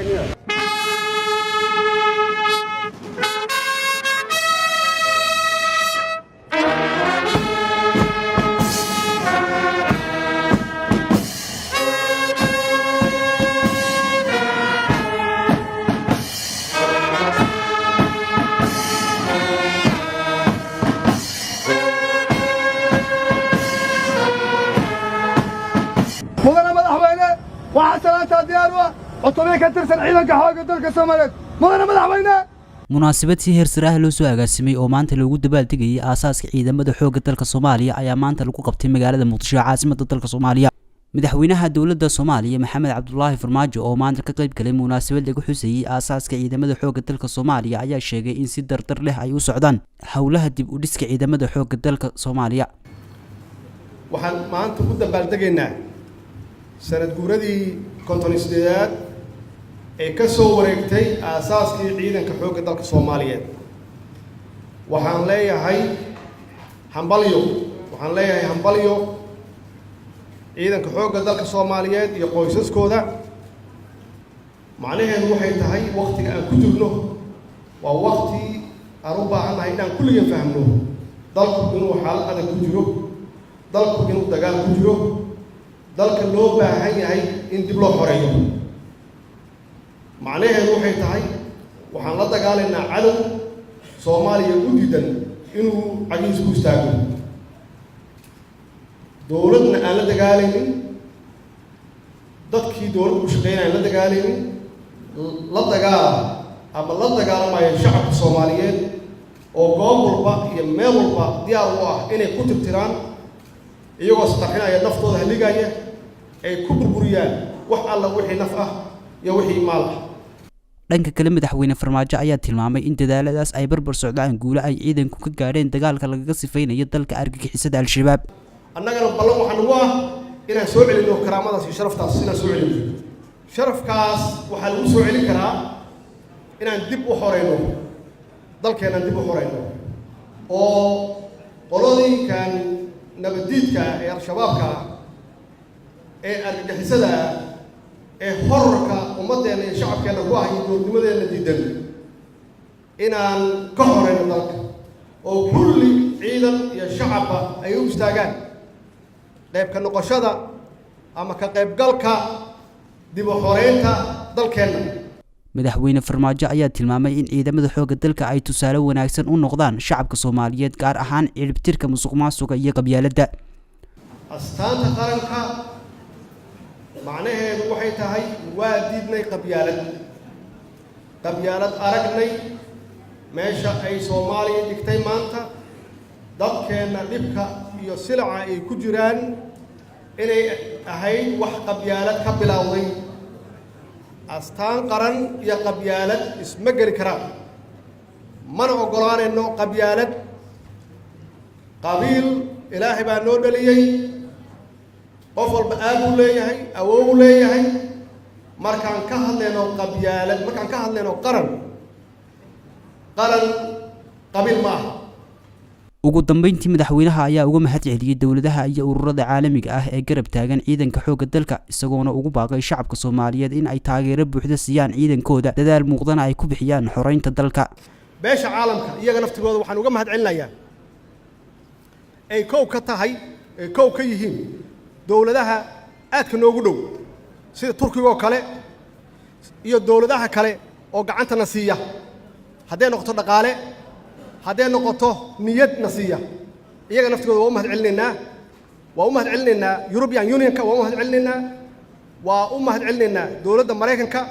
هاي مدن مدحوينه وحسنات دياروا عطوبي كترسن ciidanka xooga dalka Soomaaliyeed mudane madaxweyne munaasabad si heer sare ah loo soo agaasimay oo maanta lagu dabaaldegayay aasaaska ciidamada xooga dalka Soomaaliya ayaa maanta lagu qabtay magaalada Muqdisho caasimadda dalka Soomaaliya madaxweynaha dawladda Soomaaliya Maxamed Cabdullaahi Farmaajo oo maanta ka qayb galay munaasabad lagu xusayay aasaaska ciidamada xooga dalka Soomaaliya ayaa sheegay in si dardar leh ay u socdaan hawlaha dib u dhiska ciidamada xooga dalka Soomaaliya waxaan maanta ku dabaaldegaynaa sanad guuradii 58 ee ka soo wareegtay aasaaskii ciidanka xoogga dalka Soomaaliyeed waxaan leeyahay hambalyo ciidanka xoogga dalka Soomaaliyeed iyo qoysaskooda macnaheedu waxay tahay waqtiga aan ku jirno waa waqti aan u baahanahay inaan kulliga fahmno dalku inuu xaalad adag ku jiro dalku inuu dagaal ku jiro dalka loo baahan yahay in dib loo xoreeyo macnaheedu waxay tahay waxaan la dagaalaynaa cadow Soomaaliya u diidan inuu cagiis ku istaago dawladna aan la dagaalaynin dadkii dawladda u shaqeynaya la dagaalaynin la dagaalamaya shacabka Soomaaliyeed oo goob walba iyo meel walba diyaar u ah inay ku tirtiraan iyagoo saxinaya naftooda haligaya ay ku burburiyaan wax alla wixii naf ah iyo wixii maal ah dhanka kale madaxweyne Farmaajo ayaa tilmaamay in dadaaladaas ay barbar socdaan guulo ay ciidanku ka gaareen dagaalka lagaga sifeynayo dalka argagixisada al-shabaab annagana ballan waxaan ugu ah inaan soo celino karaamadaas iyo sharaftaas inaan soo celino sharafkaas waxaa lagu soo celin karaa inaan dib u xoreyno dalkeena dib u xoreyno oo qolooyinkan nabadiidka ee al-shabaabka ee argagixisada ee horarka ummadeena iyo shacabkeena ku ah iyo dowladnimadeena diidan inaan ka horeyno dalka oo kulli ciidan iyo shacabba ay u istaagaan qayb ka noqoshada ama ka qaybgalka dib u xoreynta dalkeena madaxweyne Farmaajo ayaa tilmaamay in ciidamada xooga dalka ay tusaale wanaagsan u noqdaan shacabka Soomaaliyeed gaar ahaan ciribtirka musuqmaasuqa iyo qabyaaladda astaanta qaranka macnaheedu waxay tahay waa diidnay qabyaalad aragnay meesha ay Soomaaliya dhigtay maanta dadkeena dhibka iyo silaca ay ku jiraan inay ahayd wax qabyaalad ka bilowday astaan qaran iyo qabyaalad isma geli karaan mana ogolaanayno qabyaalad qabiil ilaahay baa noo dhaliyay qof walba aad uu leeyahay awood uu leeyahay markaan ka hadlayno qabyaalad markaan ka hadlayno qaran qabiil ma aha ugu dambeyntii madaxweynaha ayaa uga mahad celiyay dawladaha iyo ururada caalamiga ah ee garab taagan ciidanka xooga dalka isagoona ugu baaqay shacabka Soomaaliyeed in ay taageero buuxda siiyaan ciidankooda dadaal muuqdana ay ku bixiyaan xoreynta dalka beesha caalamka iyaga naftigooda waxaan uga mahad celinayaa ay koow ka yihiin dawladaha aadka noogu dhow sida Turkiga oo kale iyo dawladaha kale oo gacantana siiya haddii noqoto dhaqaale haddii noqoto niyad nasiya iyaga naftigooda waa u mahad celinaynaa European Unionka waa u mahad celinaynaa dawladda Mareykanka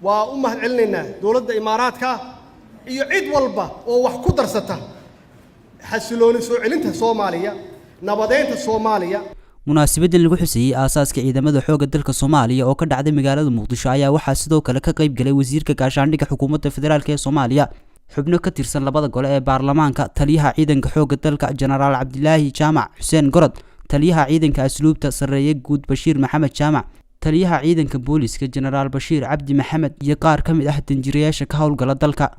waa u mahad celinaynaa dawladda Imaaraadka iyo cid walba oo wax ku darsata xasilooni soo celinta Soomaaliya nabadeynta Soomaaliya munaasabaddan lagu xusayay aasaaska ciidamada xooga dalka Soomaaliya oo ka dhacday magaalada Muqdisho ayaa waxaa sidoo kale ka qayb galay wasiirka gaashaandhigga xukuumadda federaalka ee Soomaaliya xubno ka tirsan labada gole ee baarlamaanka taliyaha ciidanka xooga dalka Generaal Cabdilaahi Jaamac Xuseen Gorod taliyaha ciidanka asluubta sareeye guud Bashiir Maxamed Jaamac taliyaha ciidanka booliska Generaal Bashiir Cabdi Maxamed iyo qaar ka mid ah danjirayaasha ka howlgala dalka